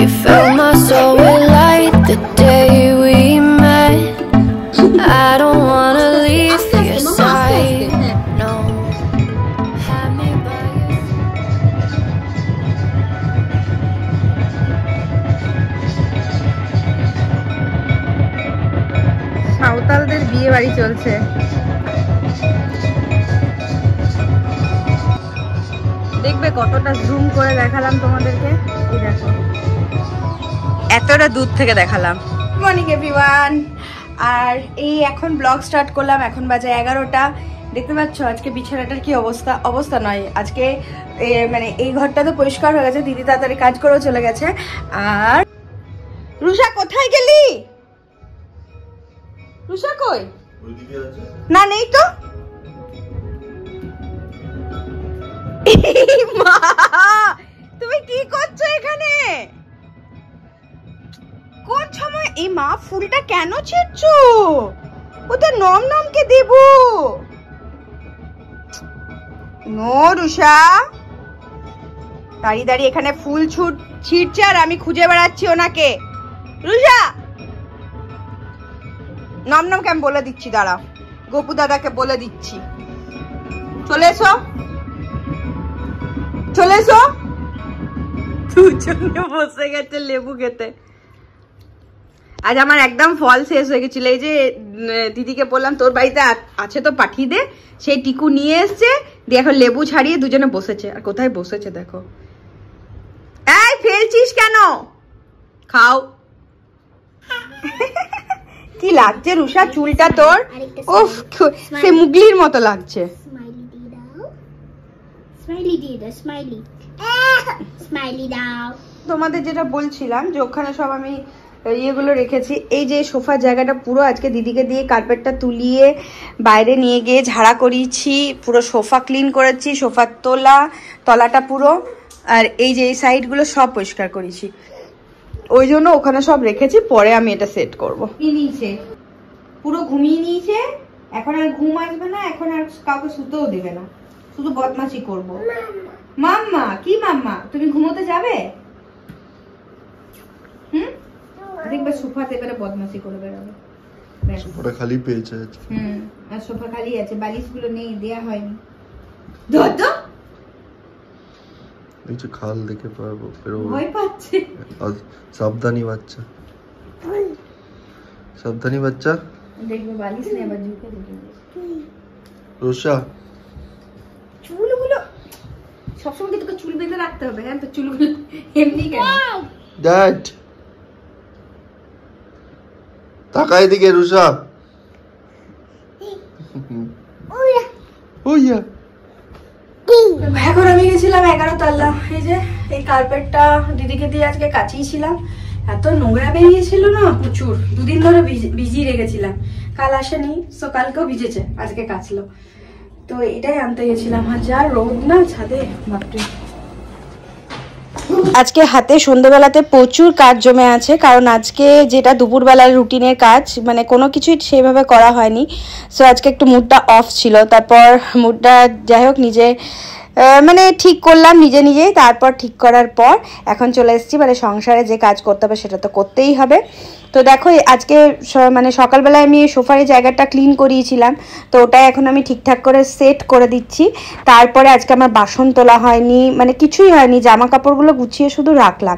You filled my soul with light the day we met. I don't wanna leave your side, no. Have me by your সাঁওতালদের বিয়ে বাড়ি চলছে। দেখবে কতটা zoom করে দেখালাম তোমাদেরকে, এই দেখো এতটা দূর থেকে দেখালাম। Good morning everyone. আর এই এখন ব্লগ স্টার্ট করলাম, এখন বাজে 11টা। দেখতে পাচ্ছ আজকে বিছানাটার কি অবস্থা, অবস্থা নয় আজকে মানে এই ঘরটা তো পরিষ্কার হয়ে গেছে, দিদি তাড়াতাড়ি কাজ করেও চলে গেছে। আর রুষা কোথায় গেলি? রুষা কই? না নেই তো। মা তুমি কি করছো এখানে? কোন সময় এই মা ফুলটা কেন ছিঁড়ছো? ওটা নম নমকে দেব। নো রুষা, দাঁড়িয়ে দাঁড়িয়ে এখানে ফুল ছিঁড়ছে আর আমি খুঁজে বেড়াচ্ছি ওনাকে। রুষা নম নমকে আমি বলে দিচ্ছি, দাঁড়া গোপু দাদাকে বলে দিচ্ছি। চলে এসো, চলে এসো। দুজনে বসে গেছে লেবু খেতে। আজ আমার একদম ফল শেষ হয়ে গেছিল। এই যে দিদিকে বললাম তোর বাড়িতে আছে তো পাঠিয়ে দে, সেই টিকু নিয়ে এসছে, দিয়ে এখন লেবু ছাড়িয়ে দুজনে বসেছে। আর কোথায় বসেছে দেখো। এই ফেলছিস কেন? খাও। কি লাগছে রুষা চুলটা তোর? উফ সে মুগলির মতো লাগছে। তোমাদের যেটা বলছিলাম যে ওখানে সব আমি ইয়েগুলো রেখেছি। এই যে সোফার জায়গাটা পুরো আজকে দিদিকে দিয়ে কার্পেটটা তুলিয়ে বাইরে নিয়ে গিয়ে ঝাড়া করিয়েছি, পুরো সোফা ক্লিন করেছি, সোফার তলাটা পুরো। আর এই যে এই সাইডগুলো সব পরিষ্কার করেছি, ওই জন্য ওখানে সব রেখেছি, পরে আমি এটা সেট করবো। নিয়েছে পুরো ঘুমিয়ে নিয়েছে, এখন আর ঘুম আসবে না, এখন আর কাউকে শুতেও দেবে না, শুধু বদমাশি করবো। মাম্মা কি মাম্মা, তুমি ঘুমোতে যাবে? দেখবে সোফাতে এবারে বদমাশি করে বেরোবে। সোফাটা খালি পেয়েছে। আর সোফা খালি আছে, বালিশগুলো নেই, দেয়া হয়নি। দাদা নিচে খাল দেখে পাবো, ভয় পাচ্ছে। সাবধানী বাচ্চা, সাবধানী বাচ্চা। দেখবে বালিশ নেই, আবার ঝুঁকে দেখবে। রুষা চুলগুলো সবসময় তোকে চুল বেঁধে রাখতে হবে। হ্যাঁ তো চুলগুলো এমনি কেন? ড্যাড তাকাই দিকে রুষা। ওইয়া এখন আমি গেছিলাম 11 তলা। এই যে এই কার্পেটটা দিদিকে দিয়ে আজকে কাচিয়েছিলাম, এত নোংরা বেরিয়েছিল না প্রচুর। দুদিন ধরে ভিজিয়ে রেখেছিলাম, কাল আসেনি, সো কালকেও ভিজেছে, আজকে কাচলো। তো এটাই আনতে গেছিলাম। আর যা রোদ না ছাদে, বাপরে। আজকে হাতে সন্ধ্যেবেলাতে প্রচুর কাজ জমে আছে, কারণ আজকে যেটা দুপুরবেলার রুটিনের কাজ মানে কোনো কিছুই সেভাবে করা হয়নি। সো আজকে একটু মুডটা অফ ছিল, তারপর মুডটা যাই হোক নিজে মানে ঠিক করলাম নিজে নিজেই। তারপর ঠিক করার পর এখন চলে এসেছি মানে সংসারে যে কাজ করতে হবে সেটা তো করতেই হবে। তো দেখো আজকে মানে সকালবেলায় আমি সোফার জায়গাটা ক্লিন করিয়েছিলাম, তো ওটাই এখন আমি ঠিকঠাক করে সেট করে দিচ্ছি। তারপরে আজকে আমার বাসন তোলা হয়নি, মানে কিছুই হয়নি, জামা কাপড়গুলো গুছিয়ে শুধু রাখলাম।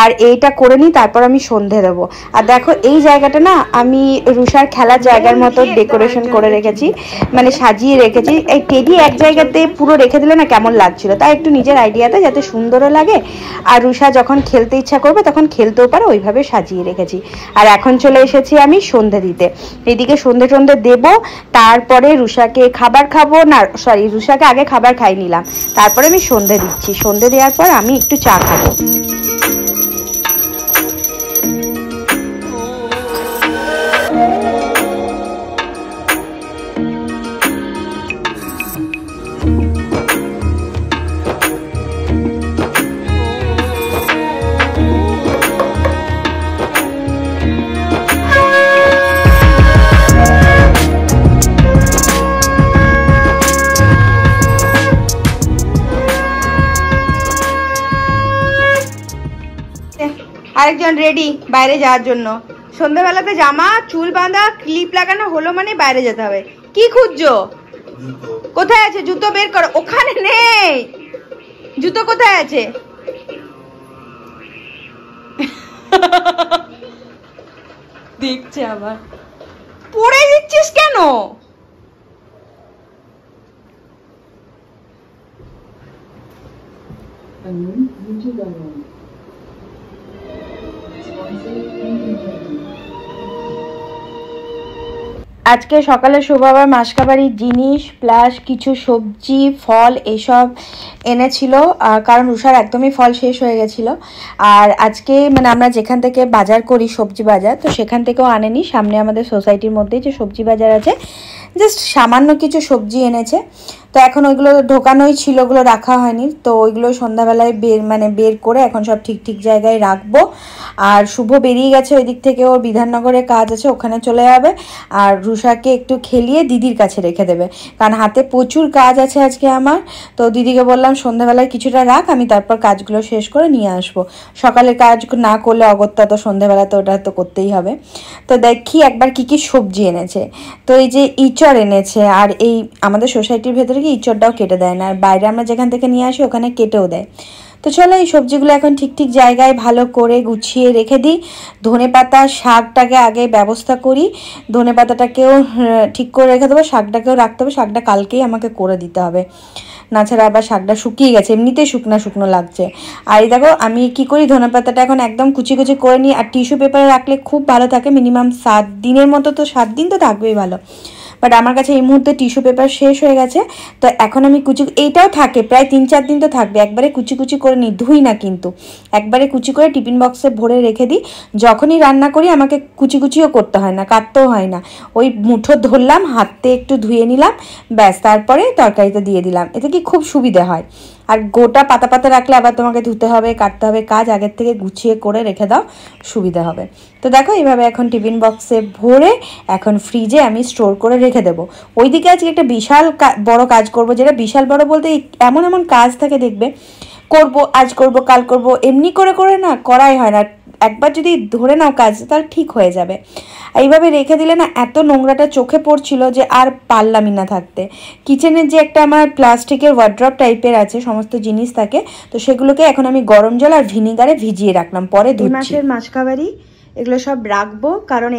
আর এইটা করে নিই, তারপর আমি সন্ধে দেবো। আর দেখো এই জায়গাটা না আমি রুষার খেলার জায়গার মতো ডেকোরেশন করে রেখেছি, মানে সাজিয়ে রেখেছি। এই টেডি এক জায়গাতে পুরো রেখে দিলে না কেমন লাগছিল, তাই একটু নিজের আইডিয়াতে যাতে সুন্দরও লাগে আর রুষা যখন খেলতে ইচ্ছা করবে তখন খেলতেও পারে, ওইভাবে সাজিয়ে রেখেছি। আর এখন চলে এসেছি আমি সন্ধে দিতে। এদিকে সন্ধে দেব, তারপরে রুষাকে খাবার খাবো না, সরি রুষাকে আগে খাবার খাই নিলাম, তারপরে আমি সন্ধে দিচ্ছি। সন্ধে দেওয়ার পর আমি একটু চা খাবো। আরেকজন রেডি বাইরে যাওয়ার জন্য। সন্ধ্যাবেলাতে জামা চুল বাঁধা ক্লিপ লাগানো হলো মানে বাইরে যেতে হবে। কি খুঁজছো? কোথায় আছে জুতো? বের করো। ওখানে নেই জুতো, কোথায় আছে? দেখছে আবার। পরে দিচ্ছিস কেন? আজকে সকালে শোভাবার মাসকাবাড়ির জিনিস প্লাস কিছু সবজি ফল এসব এনেছিল, কারণ রুষার একদমই ফল শেষ হয়ে গেছিলো। আর আজকে মানে আমরা যেখান থেকে বাজার করি সবজি বাজার, তো সেখান থেকেও আনেনি, সামনে আমাদের সোসাইটির মধ্যে যে সবজি বাজার আছে, জাস্ট সামান্য কিছু সবজি এনেছে। তো এখন ওইগুলো ঢোকানোই ছিল, ওগুলো রাখা হয়নি, তো ওইগুলো সন্ধ্যাবেলায় বের করে এখন সব ঠিক ঠিক জায়গায় রাখবো। আর শুভ বেরিয়ে গেছে ওই দিক থেকে, ওর বিধাননগরে কাজ আছে, ওখানে চলে যাবে। আর রুষাকে একটু খেলিয়ে দিদির কাছে রেখে দেবে, কারণ হাতে প্রচুর কাজ আছে আজকে আমার। তো দিদিকে বললাম সন্ধ্যাবেলায় কিছুটা রাখ, আমি তারপর কাজগুলো শেষ করে নিয়ে আসবো। সকালে কাজ না করলে অগত্যা, তো সন্ধ্যাবেলা তো ওটা তো করতেই হবে। তো দেখি একবার কি কি সবজি এনেছে। তো এই যে ইঁচড় এনেছে, আর এই আমাদের সোসাইটির ভেতরে কি ইঁচড়টাও কেটে দেয় না, আর বাইরে আমরা যেখান থেকে নিয়ে আসি ওখানে কেটেও দেয়। তো চলো এই সবজিগুলো এখন ঠিক ঠিক জায়গায় ভালো করে গুছিয়ে রেখে দিই। ধনেপাতা শাকটাকে আগে ব্যবস্থা করি, ধনেপাতাটাকেও ঠিক করে রেখে দেবো, শাকটাকেও রাখতে হবে। শাকটা কালকেই আমাকে করে দিতে হবে, না ছাড়া আবার শাকটা শুকিয়ে গেছে, এমনিতেই শুকনো শুকনো লাগছে। আর এই দেখো আমি কি করি, ধনেপাতাটা এখন একদম কুচি কুচি করে নিই, আর টিস্যু পেপারে রাখলে খুব ভালো থাকে, মিনিমাম 7 দিনের মতো, তো 7 দিন তো থাকবেই ভালো। বাট আমার কাছে এই মুহূর্তে টিস্যু পেপার শেষ হয়ে গেছে, তো এখন আমি এইটাও থাকে প্রায় 3-4 দিন তো থাকবে। একবারে কুচি কুচি করে নিই, ধুই না কিন্তু, একবারে কুচি করে টিফিন বক্সে ভরে রেখে দিই। যখনই রান্না করি আমাকে কুচি কুচিও করতে হয় না, কাটতেও হয় না, ওই মুঠো ধরলাম, হাতে একটু ধুয়ে নিলাম, ব্যাস, তারপরে তরকারিতে দিয়ে দিলাম। এতে কি খুব সুবিধা হয়। আর গোটা পাতা পাতা রাখলে আবার তোমাকে ধুতে হবে, কাটতে হবে, কাজ আগের থেকে গুছিয়ে করে রেখে দাও, সুবিধা হবে। তো দেখো এইভাবে এখন টিফিন বক্সে ভরে এখন ফ্রিজে আমি স্টোর করে রেখে দেবো। ওইদিকে আজকে একটা বিশাল বড় কাজ করব, যেটা বিশাল বড় বলতে এমন এমন কাজ থাকে দেখবে, করব আজ করব কাল করব, এমনি করে করে না করাই হয় না। একবার যদি ধরে নাও কাজ, তাহলে ঠিক হয়ে যাবে। এইভাবে রেখে দিলে না এত নোংরাটা চোখে পড়ছিল যে আর পারলামই না থাকতে। কিচেনের যে একটা আমার প্লাস্টিকের ওয়ার্ড্রপ টাইপের আছে, সমস্ত জিনিস থাকে, তো সেগুলোকে এখন আমি গরম জল আর ভিনিগারে ভিজিয়ে রাখলাম, পরে 2 মাসের মাসকাবারি এগুলো সব রাখবো। কারণ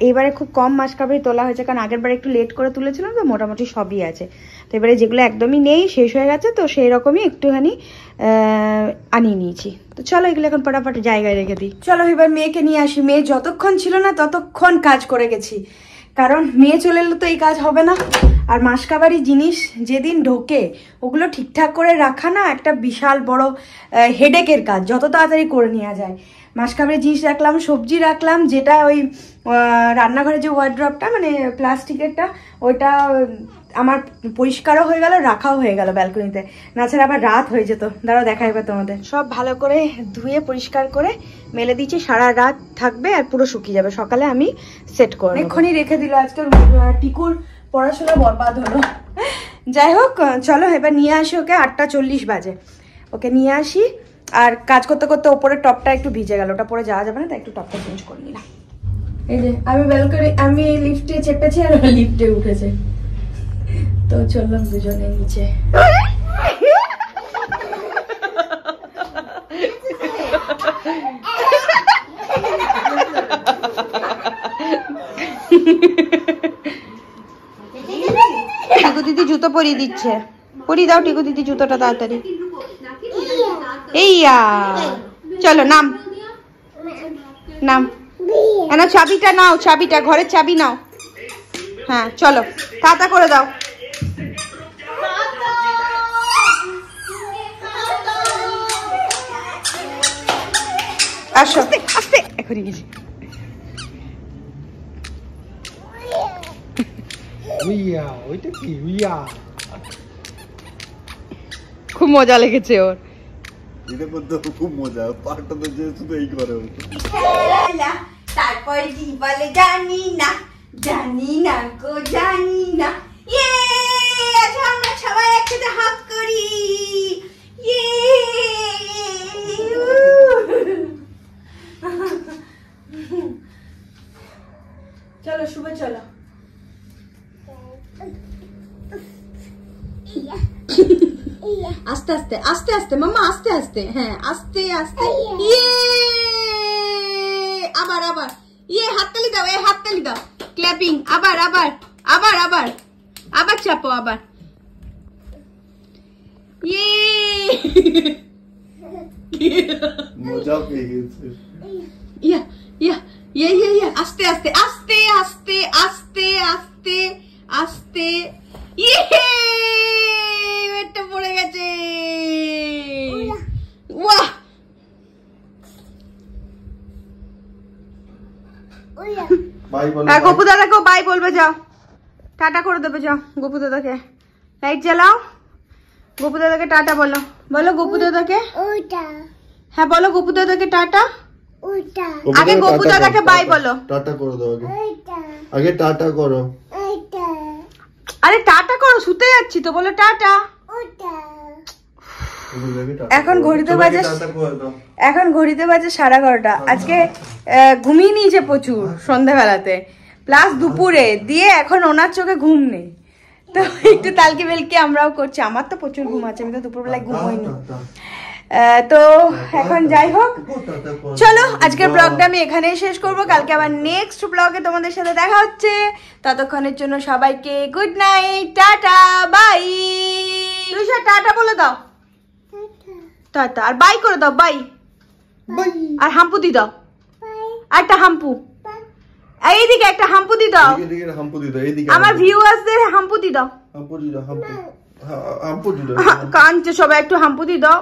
এইবারে খুব কম মাসকাবারি তোলা হয়েছে, কারণ আগের বারে একটু লেট করে তুলেছিলাম, তো মোটামুটি সবই আছে। তো এবারে যেগুলো একদমই নেই, শেষ হয়ে গেছে, তো সেই রকমই একটুখানি আনিয়ে নিয়েছি। তো চলো এগুলো এখন ফটাফট জায়গায় রেখে দিই। চলো এবার মেয়েকে নিয়ে আসি। মেয়ে যতক্ষণ ছিল না ততক্ষণ কাজ করে গেছি, কারণ মেয়ে চলে এলে তো এই কাজ হবে না। আর মাসকাবারি জিনিস যেদিন ঢোকে ওগুলো ঠিকঠাক করে রাখা না একটা বিশাল বড় হেডেকের কাজ, যত তাড়াতাড়ি করে নেওয়া যায়। মাসকাবারি জিনিস রাখলাম, সবজি রাখলাম, যেটা ওই রান্নাঘরে যে ওয়ার্ড্রপটা মানে প্লাস্টিকেরটা, ওইটা আমার পরিষ্কারও হয়ে গেল, রাখাও হয়ে গেল ব্যালকনিতে, না ছাড়া আবার রাত হয়ে যেত। দাঁড়াও দেখা এবার তোমাদের। সব ভালো করে ধুয়ে পরিষ্কার করে মেলে দিচ্ছি, সারা রাত থাকবে আর পুরো শুকিয়ে যাবে, সকালে আমি সেট করব। অনেকক্ষণই রেখে দিল, আজকে টিকুর পড়াশোনা বরবাদ হলো। যাই হোক চলো এবার নিয়ে আসি ওকে, 8:40 বাজে, ওকে নিয়ে আসি। আর কাজ করতে করতে ওপরের টপটা একটু ভিজে গেল, ওটা পরে যাওয়া যাবে না, তাই একটু টপটা চেঞ্জ করে নিলাম। এই যে আমি লিফটে চেপেছি আর লিফটে উঠেছে, তো চললাম দুজনে নিচে। টিকু দিদি জুতো পরিয়ে দিচ্ছে, পরিয়ে দাও টিকু দিদি জুতোটা তাড়াতাড়ি। এইয়া চলো নাম নাম, না চাবিটা নাও, চাবিটা ঘরের চাবি নাও। হ্যাঁ চলো তাড়াতাড়ি করে দাও। আসো আস্তে, এখনই গেছি। খুব মজা লেগেছে ওর, এটা করতে খুব মজা, পার্টটা তো যে শুধু এই করে। তারপর কি বলে জানি না, জানি না গো জানি না। ইয়ে আজ আমরা সবাই একসাথে হাত করি। ইয়ে আস্তে আস্তে মাম্মা, আস্তে আস্তে, হ্যাঁ আস্তে আস্তে। ইয়ে, আবার আবার, ইয়ে হাততালি দাও, এই হাততালি দাও, ক্ল্যাপিং, আবার আবার আবার আবার আবার চাপো, আবার ইয়ে। মজা পেয়ে গেছে। ইয়া ইয়া ইয়া ইয়া ইয়া, আস্তে আস্তে আস্তে আস্তে আস্তে আস্তে আস্তে, ইয়ে পেটটা পড়ে গেছে। বাহ, বাই বলো। গোপু দাদাকেও বাই বলবে, যাও টাটা করে দেবে, যাও গোপু দাদাকে, লাইট জ্বালাও, গোপু দাদাকে টাটা বলো, বলো গোপু দাদাকে, হ্যাঁ বলো গোপু দাদাকে টাটা। আগে গোপু দাদাকে বাই বলো, টাটা করে দাও আগে, আগে টাটা করো। আরে টাটা করো, শুতে যাচ্ছি তো, বলো টাটা। এখন ঘড়িতে বাজে, এখন ঘড়িতে বাজে 11:30। আজকে ঘুমিয়ে নিয়েছে প্রচুর সন্ধ্যাবেলাতে, প্লাস দুপুরে দিয়ে, এখন ওনার চোখে ঘুম নেই, তো একটু তালকি বেলকি আমরাও করছি। আমার তো প্রচুর ঘুম আছে, আমি তো দুপুরবেলায় ঘুমোইনি। তো এখন যাই হোক, চলো আজকের ব্লগটা আমি এখানেই শেষ করব। কালকে আবার নেক্সট ব্লগে তোমাদের সাথে দেখা হচ্ছে। ততক্ষণের জন্য সবাইকে good night, tata, bye. Tushar tata বলে দাও, টাটা, আর বাই করে দাও, বাই, আর হাম্পু দি দাও, একটা হাম্পু, এইদিকে একটা হাম্পু দি দাও, এদিকে হাম্পু দি দাও, এদিকে আমার ভিউয়ার্সদের হাম্পু দি দাও, হাম্পু দি দাও, হাম্পু দি দাও। কাঁদছে সবাই, একটু হাম্পু দি দাও।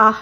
আহ